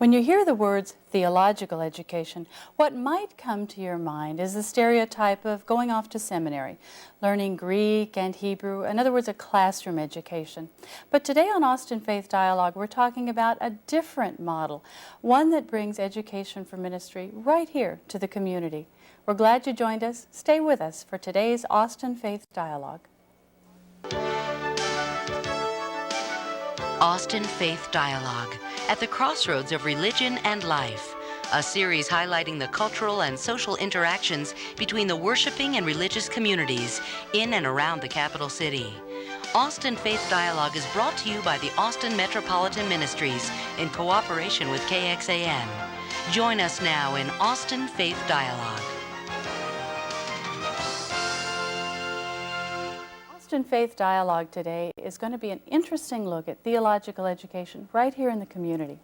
When you hear the words theological education, what might come to your mind is the stereotype of going off to seminary, learning Greek and Hebrew, in other words, a classroom education. But today on Austin Faith Dialogue, we're talking about a different model, one that brings education for ministry right here to the community. We're glad you joined us. Stay with us for today's Austin Faith Dialogue. Austin Faith Dialogue, at the crossroads of religion and life, a series highlighting the cultural and social interactions between the worshiping and religious communities in and around the capital city. Austin Faith Dialogue is brought to you by the Austin Metropolitan Ministries in cooperation with KXAN. Join us now in Austin Faith Dialogue. Austin Faith Dialogue today is going to be an interesting look at theological education right here in the community.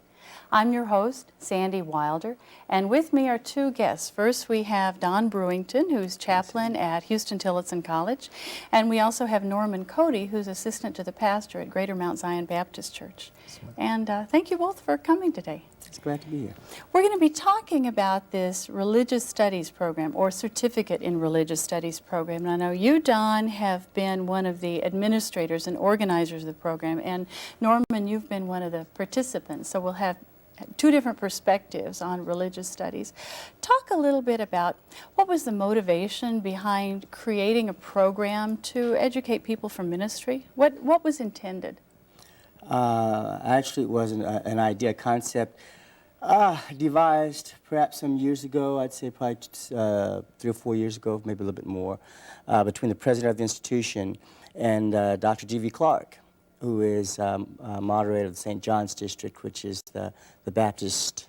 I'm your host, Sandy Wilder, and with me are two guests. First, we have Don Brewington, who's chaplain at Houston Tillotson College, and we also have Norman Cody, who's assistant to the pastor at Greater Mount Zion Baptist Church. And thank you both for coming today. It's glad to be here. We're going to be talking about this religious studies program, or certificate in religious studies program. And I know you, Don, have been one of the administrators and organizers of the program, and Norman, you've been one of the participants. So we'll have two different perspectives on religious studies. Talk a little bit about what was the motivation behind creating a program to educate people for ministry? What was intended? Actually, it was an idea, a concept devised perhaps some years ago, I'd say probably 3 or 4 years ago, maybe a little bit more, between the president of the institution and Dr. G.V. Clark, who is moderator of the St. John's District, which is the Baptist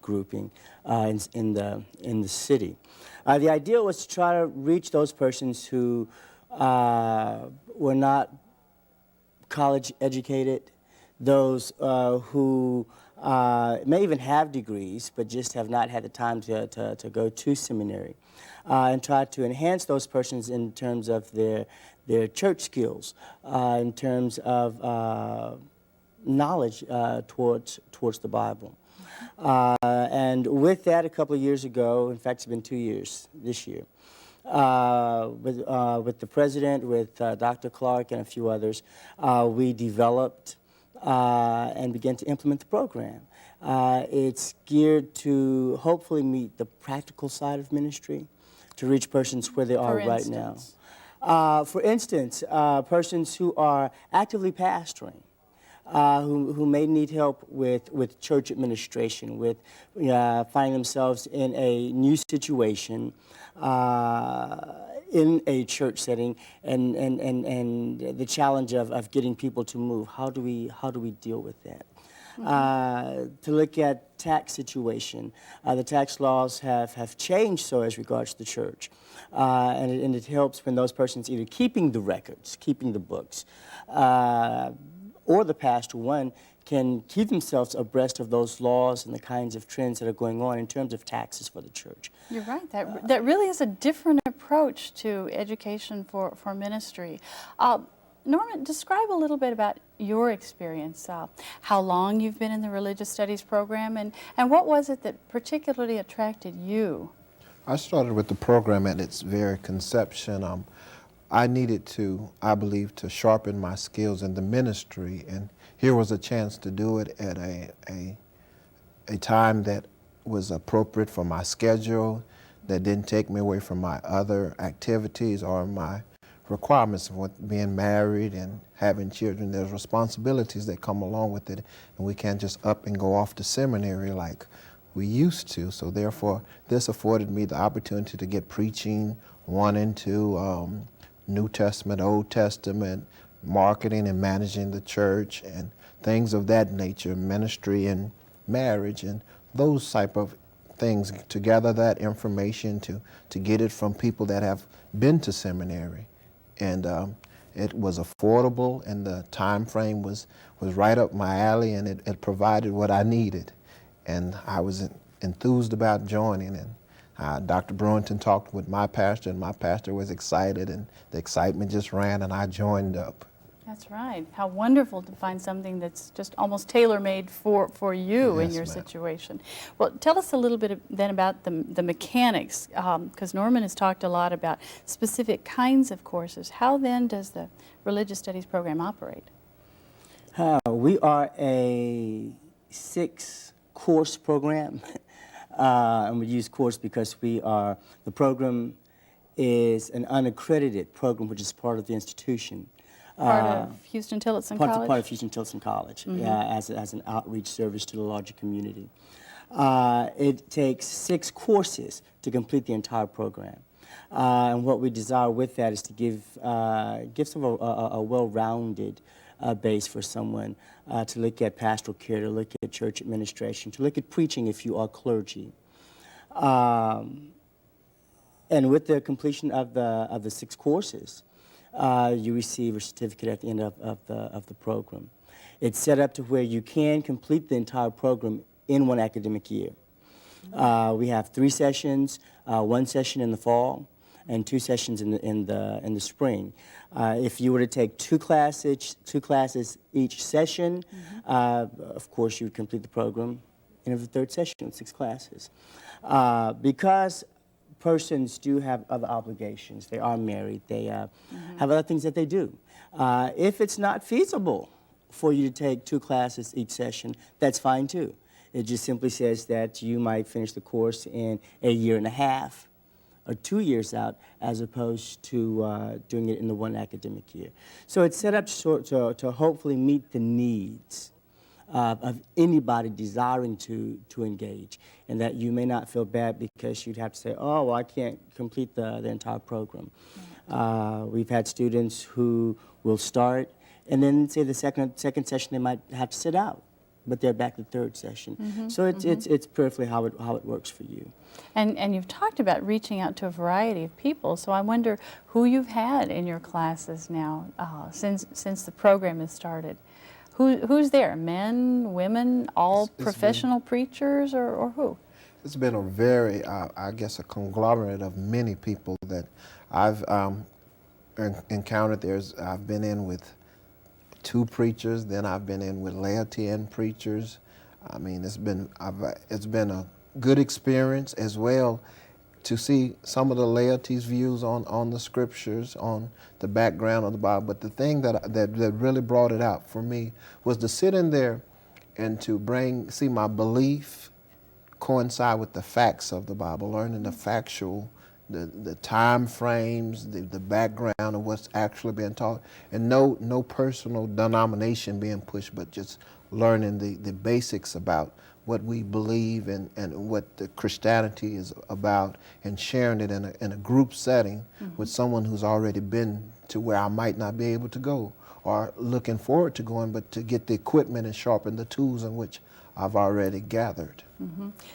grouping in the city. The idea was to try to reach those persons who were not college educated, those who may even have degrees but just have not had the time to go to seminary, and try to enhance those persons in terms of their church skills, in terms of knowledge towards the Bible. And with that, a couple of years ago, in fact it's been 2 years this year, with the president, with Dr. Clark and a few others, we developed and began to implement the program. It's geared to hopefully meet the practical side of ministry, to reach persons where they are right now. For instance, persons who are actively pastoring, who may need help with church administration, with finding themselves in a new situation in a church setting, and the challenge of getting people to move. How do we deal with that? To look at tax situation, the tax laws have changed so as regards to the church, and it helps when those persons either keeping the records, keeping the books, or the pastor, one, can keep themselves abreast of those laws and the kinds of trends that are going on in terms of taxes for the church. You're right. That really is a different approach to education for ministry. Norman, describe a little bit about your experience, how long you've been in the religious studies program, and what was it that particularly attracted you? I started with the program at its very conception. I needed to, I believe, to sharpen my skills in the ministry, and here was a chance to do it at a time that was appropriate for my schedule, that didn't take me away from my other activities or my requirements with being married and having children. There's responsibilities that come along with it, and we can't just up and go off to seminary like we used to. So therefore, this afforded me the opportunity to get preaching 1 and 2, New Testament, Old Testament, marketing and managing the church, and things of that nature, ministry and marriage, and those type of things, to gather that information, to get it from people that have been to seminary. And it was affordable, and the time frame was right up my alley, and it provided what I needed. And I was enthused about joining, and Dr. Brewington talked with my pastor, and my pastor was excited, and the excitement just ran, and I joined up. That's right. How wonderful to find something that's just almost tailor-made for you in Yes, your ma'am. situation. Well, tell us a little bit then about the mechanics, because Norman has talked a lot about specific kinds of courses. How then does the religious studies program operate? We are a 6-course program, and we use course because the program is an unaccredited program, which is part of the institution. Part of Houston Tillotson College? Part of Houston Tillotson College, as an outreach service to the larger community. It takes 6 courses to complete the entire program. And what we desire with that is to give some a well-rounded base for someone to look at pastoral care, to look at church administration, to look at preaching if you are clergy. And with the completion of the 6 courses, you receive a certificate at the end of the program. It's set up to where you can complete the entire program in 1 academic year. We have 3 sessions, 1 session in the fall, and 2 sessions in the spring. If you were to take 2 classes each session, of course you would complete the program in the 3rd session with 6 classes. Because persons do have other obligations. They are married. They have other things that they do. If it's not feasible for you to take 2 classes each session, that's fine too. It just simply says that you might finish the course in a year and a half or 2 years out, as opposed to doing it in the 1 academic year. So it's set up to hopefully meet the needs of anybody desiring to engage, and that you may not feel bad because you'd have to say, oh, well, I can't complete the entire program. We've had students who will start, and then say the second session they might have to sit out, but they're back the 3rd session. So it's perfectly how it works for you. And you've talked about reaching out to a variety of people, so I wonder who you've had in your classes now since the program has started. Who's there? Men, women, all professional preachers, or who? It's been a very, I guess, a conglomerate of many people that I've encountered. I've been in with 2 preachers, then I've been in with laity and preachers. I mean, it's been a good experience as well to see some of the laity's views on the scriptures, on the background of the Bible. But the thing that really brought it out for me was to sit in there and to see my belief coincide with the facts of the Bible, learning the factual, the time frames, the background of what's actually being taught, and no personal denomination being pushed, but just learning the basics about what we believe and what the Christianity is about, and sharing it in a group setting with someone who's already been to where I might not be able to go, or looking forward to going, but to get the equipment and sharpen the tools in which I've already gathered.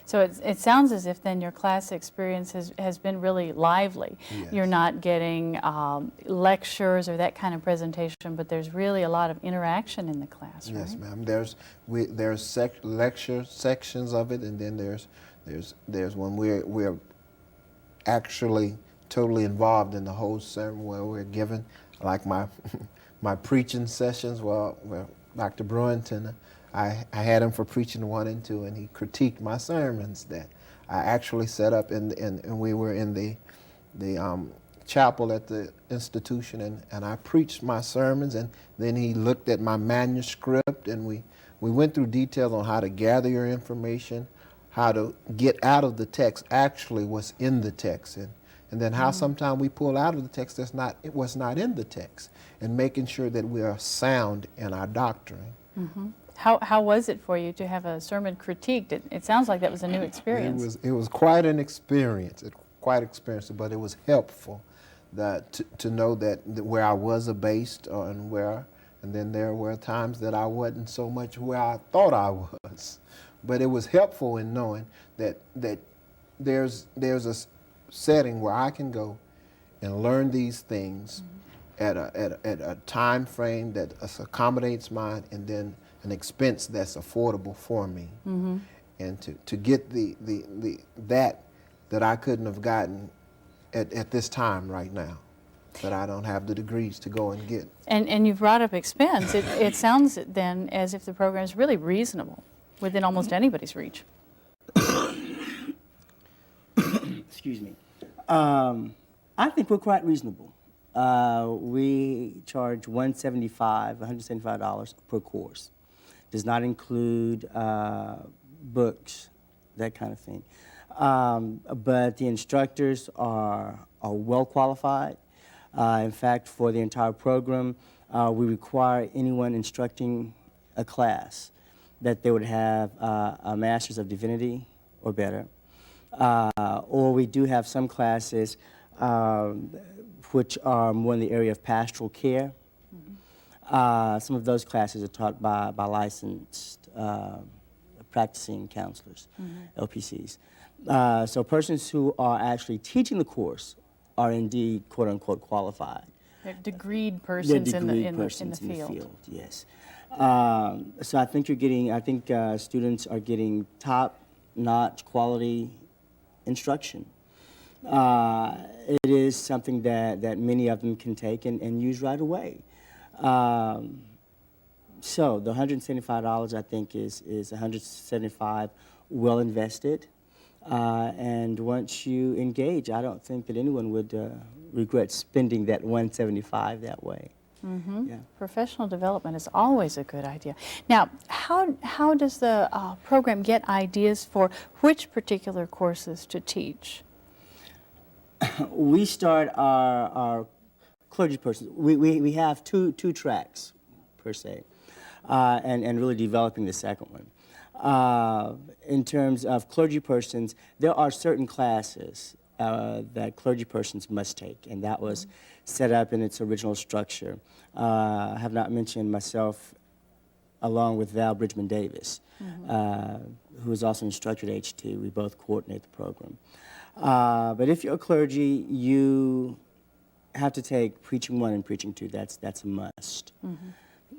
So it sounds as if then your class experience has been really lively. Yes. You're not getting lectures or that kind of presentation, but there's really a lot of interaction in the class, right? Yes, ma'am. There's lecture sections of it, and then there's when we're actually totally involved in the whole sermon, where we're given, like my my preaching sessions. Where Dr. Brewington, I had him for preaching 1 and 2, and he critiqued my sermons that I actually set up and we were in the chapel at the institution, and I preached my sermons, and then he looked at my manuscript, and we went through details on how to gather your information, how to get out of the text actually what's in the text, and then how sometimes we pull out of the text what's not in the text, and making sure that we are sound in our doctrine. How was it for you to have a sermon critiqued? It sounds like that was a new experience. It was quite an experience, but it was helpful to know that where I was abased, and then there were times that I wasn't so much where I thought I was. But it was helpful in knowing that there's a setting where I can go and learn these things at a time frame that accommodates mine, and then an expense that's affordable for me, and to get that I couldn't have gotten at this time right now. that I don't have the degrees to go and get. And you've brought up expense. It sounds then as if the program is really reasonable, within almost anybody's reach. Excuse me. I think we're quite reasonable. We charge $175 per course. Does not include books, that kind of thing. But the instructors are well qualified. In fact, for the entire program, we require anyone instructing a class that they would have a Master's of Divinity or better. Or we do have some classes which are more in the area of pastoral care. Some of those classes are taught by licensed practicing counselors, LPCs. So persons who are actually teaching the course are indeed quote-unquote qualified. They're degreed persons, They're in, degreed the, in, persons the, in the field. Yes. So I think students are getting top-notch quality instruction. It is something that many of them can take and use right away. So the $175 I think is $175 well invested. And once you engage, I don't think that anyone would regret spending that $175 that way. Yeah. Professional development is always a good idea. Now, how does the program get ideas for which particular courses to teach? We start our clergy persons. We have two tracks, per se, and really developing the second one. In terms of clergy persons, there are certain classes that clergy persons must take, and that was set up in its original structure. I have not mentioned myself along with Val Bridgman Davis, who is also an instructor at HT. We both coordinate the program. But if you're a clergy, you have to take Preaching 1 and Preaching 2. That's a must.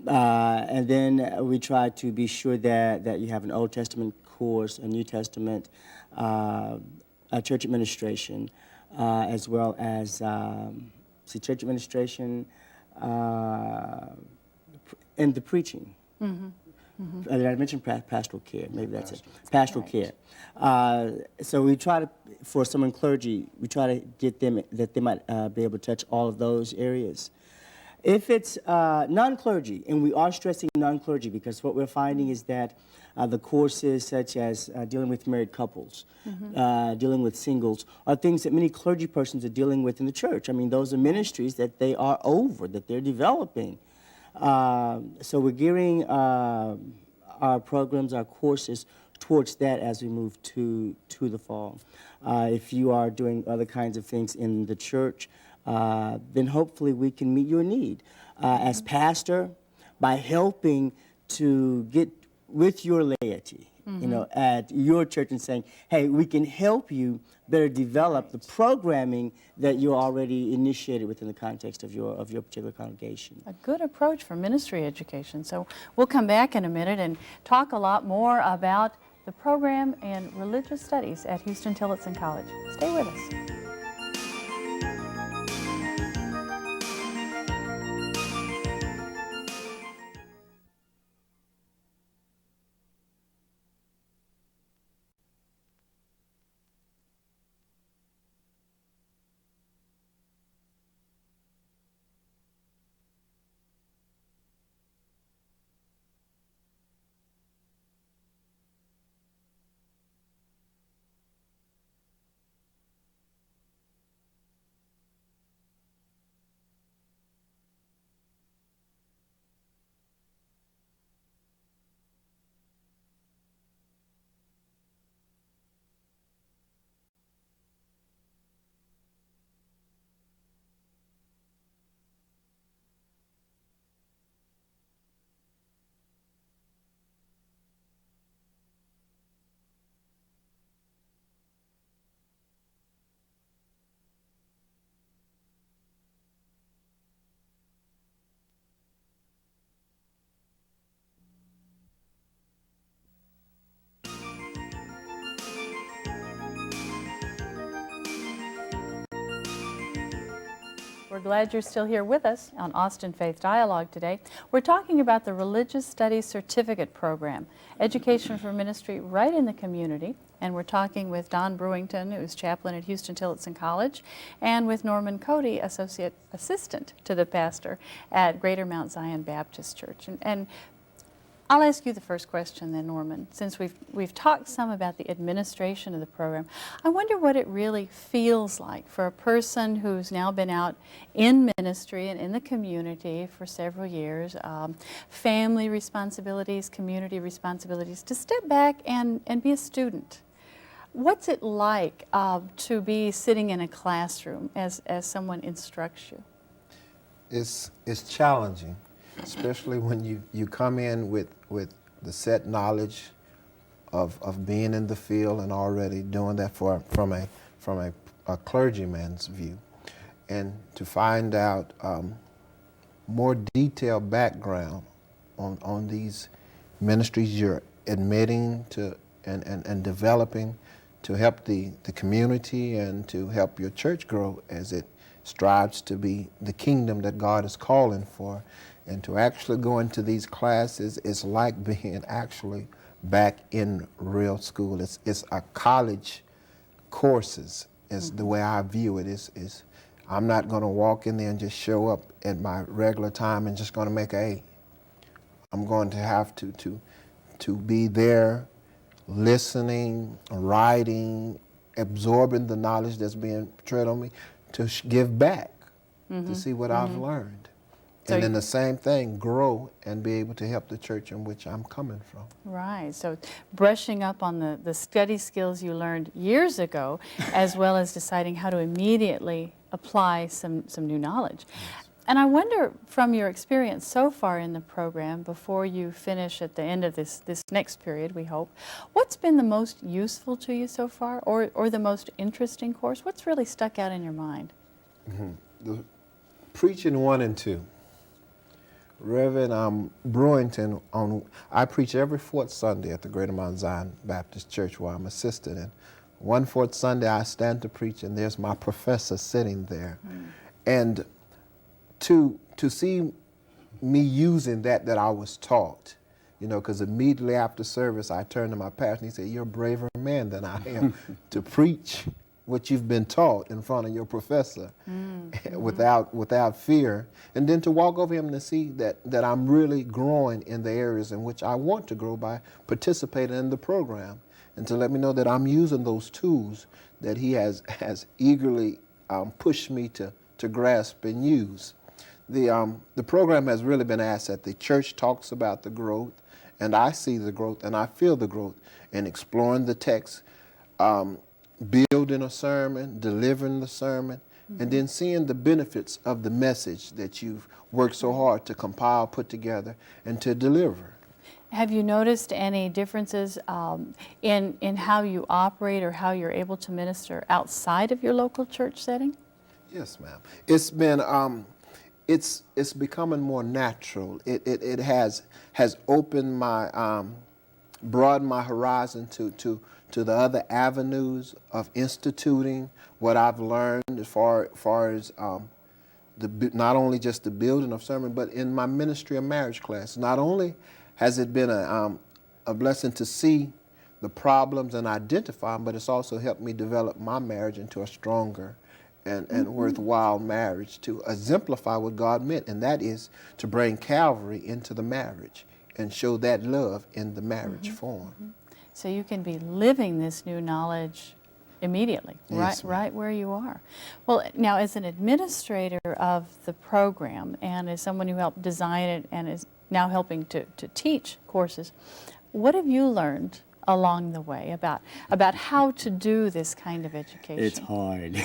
And then we try to be sure that you have an Old Testament course, a New Testament, a church administration, as well as church administration and the preaching. Did I mention pastoral care? Maybe that's it. Pastoral care. So we try to, for someone clergy, we try to get them that they might be able to touch all of those areas. If it's non-clergy, and we are stressing non-clergy because what we're finding is that the courses such as dealing with married couples, dealing with singles, are things that many clergy persons are dealing with in the church. I mean, those are ministries that they are over, that they're developing. So we're gearing our programs, our courses, towards that as we move to the fall. If you are doing other kinds of things in the church, then hopefully we can meet your need. As pastor, by helping to get with your laity, you know, at your church and saying, hey, we can help you better develop the programming that you already initiated within the context of your particular congregation. A good approach for ministry education. So we'll come back in a minute and talk a lot more about the program in religious studies at Huston-Tillotson College. Stay with us. We're glad you're still here with us on Austin Faith Dialogue today. We're talking about the Religious Studies Certificate Program, Education for Ministry right in the community. And we're talking with Don Brewington, who's chaplain at Houston Tillotson College, and with Norman Cody, Associate Assistant to the pastor at Greater Mount Zion Baptist Church. And I'll ask you the first question then, Norman. Since we've talked some about the administration of the program, I wonder what it really feels like for a person who's now been out in ministry and in the community for several years, family responsibilities, community responsibilities, to step back and be a student. What's it like to be sitting in a classroom as someone instructs you? It's challenging, especially when you come in with the set knowledge of being in the field and already doing that from a clergyman's view, and to find out more detailed background on these ministries you're admitting to and developing to help the community and to help your church grow as it strives to be the kingdom that God is calling for. And to actually go into these classes is like being actually back in real school. It's a college courses is the way I view it. Is I'm not going to walk in there and just show up at my regular time and just going to make A. I'm going to have to be there, listening, writing, absorbing the knowledge that's being tread on me, to give back, to see what I've learned. So and then the same thing, grow and be able to help the church in which I'm coming from. Right, so brushing up on the study skills you learned years ago, as well as deciding how to immediately apply some new knowledge. Yes. And I wonder, from your experience so far in the program, before you finish at the end of this next period, we hope, what's been the most useful to you so far, or the most interesting course? What's really stuck out in your mind? The preaching 1 and 2. Reverend Brewington, I preach every fourth Sunday at the Greater Mount Zion Baptist Church where I'm assistant. And one fourth Sunday I stand to preach and there's my professor sitting there. And to see me using that I was taught, you know, because immediately after service I turned to my pastor and he said, "You're a braver man than I am to preach what you've been taught in front of your professor without fear, and then to walk over him to see that I'm really growing in the areas in which I want to grow by participating in the program, and to let me know that I'm using those tools that he has eagerly pushed me to grasp and use. The program has really been an asset. The church talks about the growth, and I see the growth, and I feel the growth in exploring the text, building a sermon, delivering the sermon, and then seeing the benefits of the message that you've worked so hard to compile, put together, and to deliver. Have you noticed any differences in how you operate or how you're able to minister outside of your local church setting? Yes, ma'am. It's been it's becoming more natural. It has opened my broadened my horizon to the other avenues of instituting what I've learned as far as not only just the building of sermon, but in my ministry of marriage class. Not only has it been a blessing to see the problems and identify them, but it's also helped me develop my marriage into a stronger and worthwhile marriage, to exemplify what God meant, and that is to bring Calvary into the marriage and show that love in the marriage form. So you can be living this new knowledge immediately, Yes, right where you are. Well, now as an administrator of the program and as someone who helped design it and is now helping to teach courses, what have you learned along the way about how to do this kind of education? It's hard.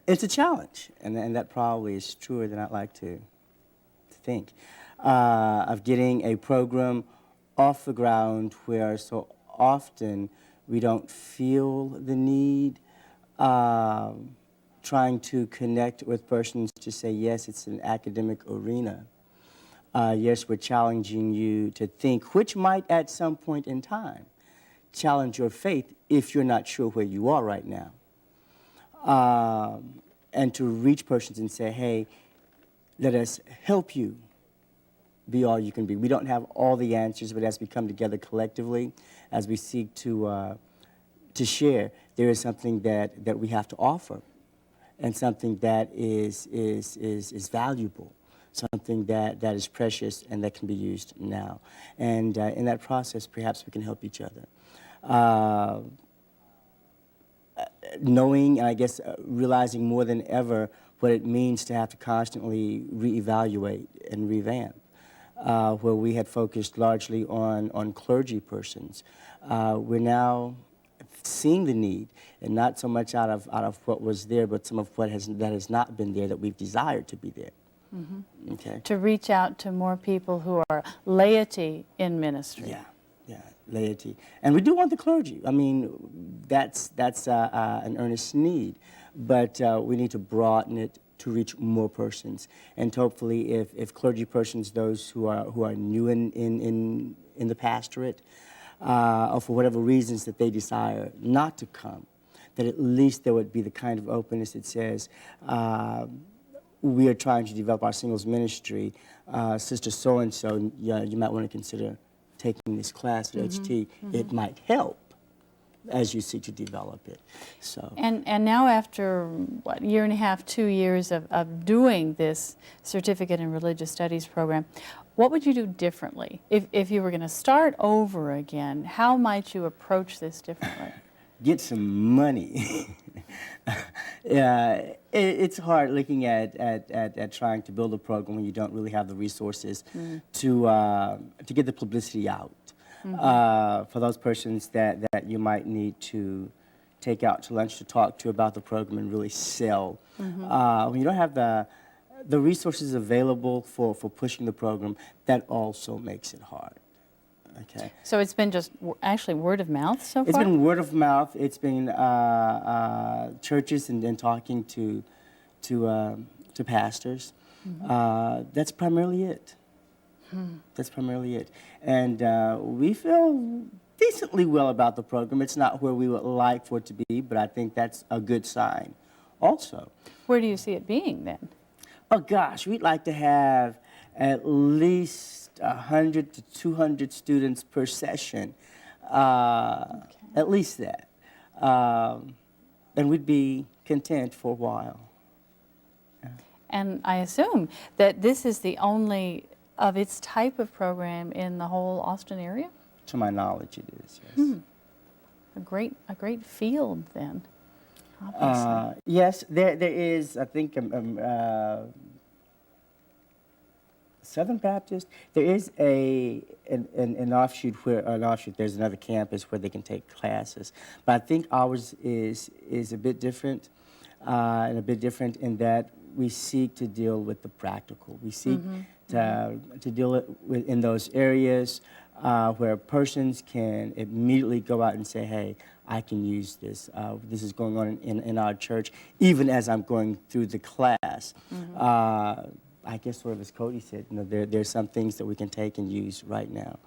It's a challenge, and that probably is truer than I'd like to think, of getting a program off the ground where so often we don't feel the need, trying to connect with persons to say, yes, it's an academic arena. Yes, we're challenging you to think, which might at some point in time challenge your faith if you're not sure where you are right now. and to reach persons and say, hey, let us help you be all you can be. We don't have all the answers, but as we come together collectively, as we seek to share, there is something that we have to offer, and something that is valuable, something that is precious and that can be used now. And in that process, perhaps we can help each other. Knowing, and I guess realizing more than ever what it means to have to constantly reevaluate and revamp. Where we had focused largely on clergy persons, we're now seeing the need, and not so much out of what was there, but some of what has not been there that we've desired to be there. Mm-hmm. Okay. To reach out to more people who are laity in ministry. Yeah, laity, and we do want the clergy. I mean, that's an earnest need, but we need to broaden it to reach more persons, and hopefully, if clergy persons, those who are new in the pastorate, or for whatever reasons that they desire not to come, that at least there would be the kind of openness that says, we are trying to develop our singles ministry. Sister so-and-so, you might want to consider taking this class at HT. It might help as you seek to develop it. So. And now after, what, year and a half, 2 years of doing this Certificate in Religious Studies program, what would you do differently? If you were going to start over again, how might you approach this differently? Get some money. It's hard looking at trying to build a program when you don't really have the resources to get the publicity out. For those persons that you might need to take out to lunch to talk to about the program and really sell. When you don't have the resources available for pushing the program, that also makes it hard. Okay. So it's been just actually word of mouth so far? It's been word of mouth. It's been churches and talking to pastors. That's primarily it. That's primarily it. And we feel decently well about the program. It's not where we would like for it to be, but I think that's a good sign also. Where do you see it being then? Oh gosh, we'd like to have at least 100 to 200 students per session, at least that. And we'd be content for a while. And I assume that this is the only of its type of program in the whole Austin area? To my knowledge, it is, yes. A great field then, obviously. Yes, there is, I think, Southern Baptist, there is an offshoot there's another campus where they can take classes. But I think ours is a bit different, and a bit different in that we seek to deal with the practical. We seek to deal with in those areas where persons can immediately go out and say, hey, I can use this. This is going on in our church, even as I'm going through the class. I guess sort of as Cody said, there's some things that we can take and use right now.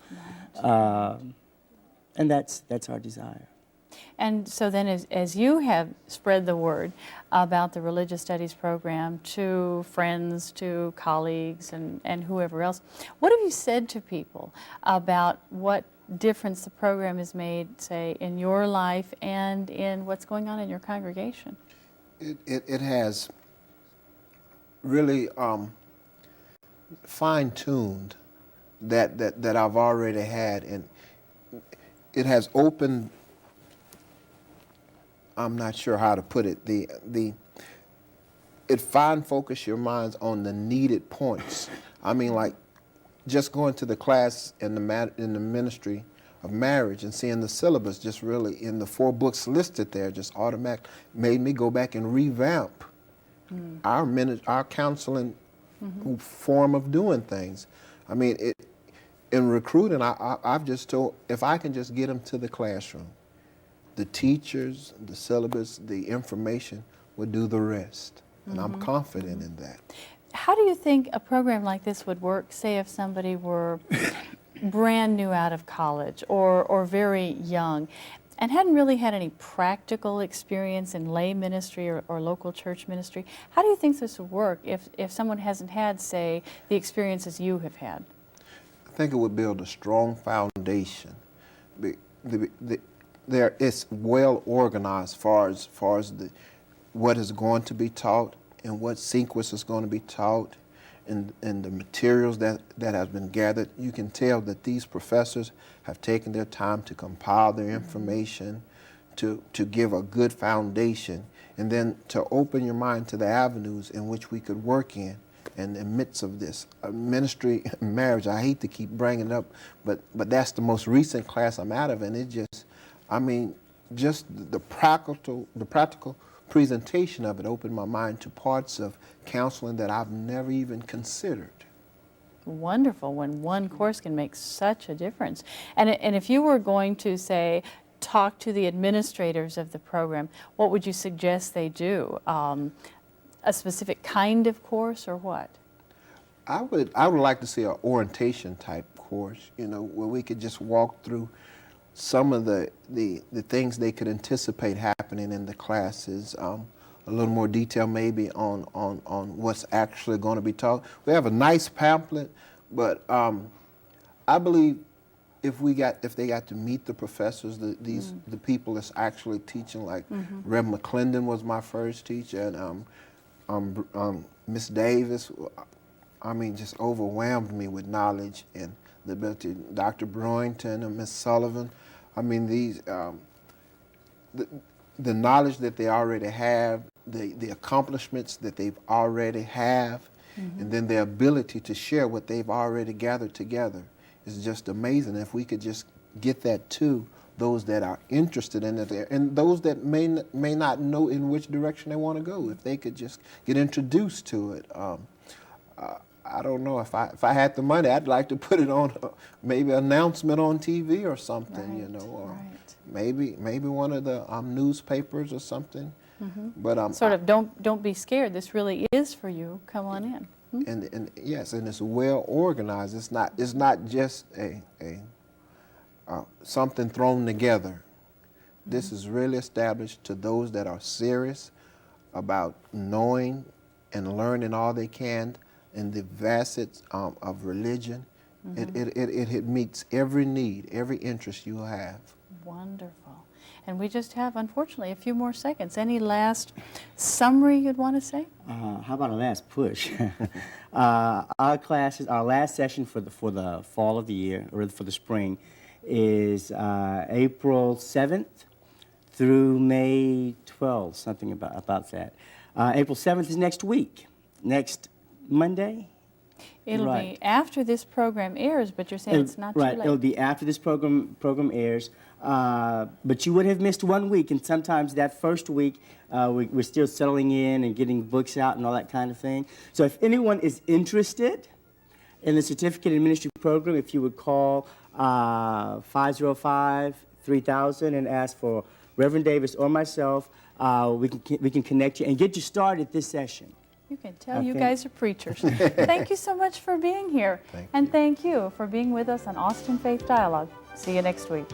And that's our desire. And so then as you have spread the word about the Religious Studies program to friends, to colleagues, and whoever else, what have you said to people about what difference the program has made, say, in your life and in what's going on in your congregation? It has really fine-tuned that I've already had, and it has opened, I'm not sure how to put it, it fine-focus your minds on the needed points. I mean, like, just going to the class in the ministry of marriage and seeing the syllabus just really in the 4 books listed there just automatically made me go back and revamp our counseling form of doing things. I mean, in recruiting, I've just told, if I can just get them to the classroom, the teachers, the syllabus, the information would do the rest. And I'm confident in that. How do you think a program like this would work, say if somebody were brand new out of college or very young? and hadn't really had any practical experience in lay ministry or local church ministry. How do you think this would work if someone hasn't had, say, the experiences you have had? I think it would build a strong foundation. It's well organized as far as what is going to be taught and what sequence is going to be taught, and the materials that have been gathered. You can tell that these professors have taken their time to compile their information, to give a good foundation, and then to open your mind to the avenues in which we could work in the midst of this ministry marriage. I hate to keep bringing it up, but that's the most recent class I'm out of, and it just, I mean, just the practical presentation of it opened my mind to parts of counseling that I've never even considered. Wonderful, when one course can make such a difference. And if you were going to, say, talk to the administrators of the program, what would you suggest they do? A specific kind of course, or what? I would like to see an orientation type course, you know, where we could just walk through some of the things they could anticipate happening in the classes, a little more detail maybe on what's actually going to be taught. We have a nice pamphlet, but I believe if they got to meet the professors, the people that's actually teaching, like Rev. McClendon was my first teacher, and Miss Davis, I mean, just overwhelmed me with knowledge and the ability. Dr. Brewington and Miss Sullivan, I mean, these the knowledge that they already have, the accomplishments that they've already have, and then their ability to share what they've already gathered together is just amazing. If we could just get that to those that are interested in it, and those that may not know in which direction they want to go, if they could just get introduced to it. I don't know, if I had the money, I'd like to put it on maybe an announcement on TV or something, you know, or maybe one of the newspapers or something. But sort of, don't be scared. This really is for you. Come on in. And yes, and it's well organized. It's not just a something thrown together. This is really established to those that are serious about knowing and learning all they can in the facets of religion. It meets every need, every interest you have. Wonderful. And we just have, unfortunately, a few more seconds. Any last summary you'd want to say? How about a last push? Our classes, our last session for the fall of the year, or for the spring, is April 7th through May 12th, something about that. April 7th is next week, next Monday. It'll be after this program airs, but you're saying it's not too late. It'll be after this program airs, but you would have missed 1 week, and sometimes that first week we're still settling in and getting books out and all that kind of thing. So if anyone is interested in the Certificate in Ministry program, if you would call 505-3000 and ask for Reverend Davis or myself, we can connect you and get you started this session. You can tell you guys are preachers. Thank you so much for being here. Thank you for being with us on Austin Faith Dialogue. See you next week.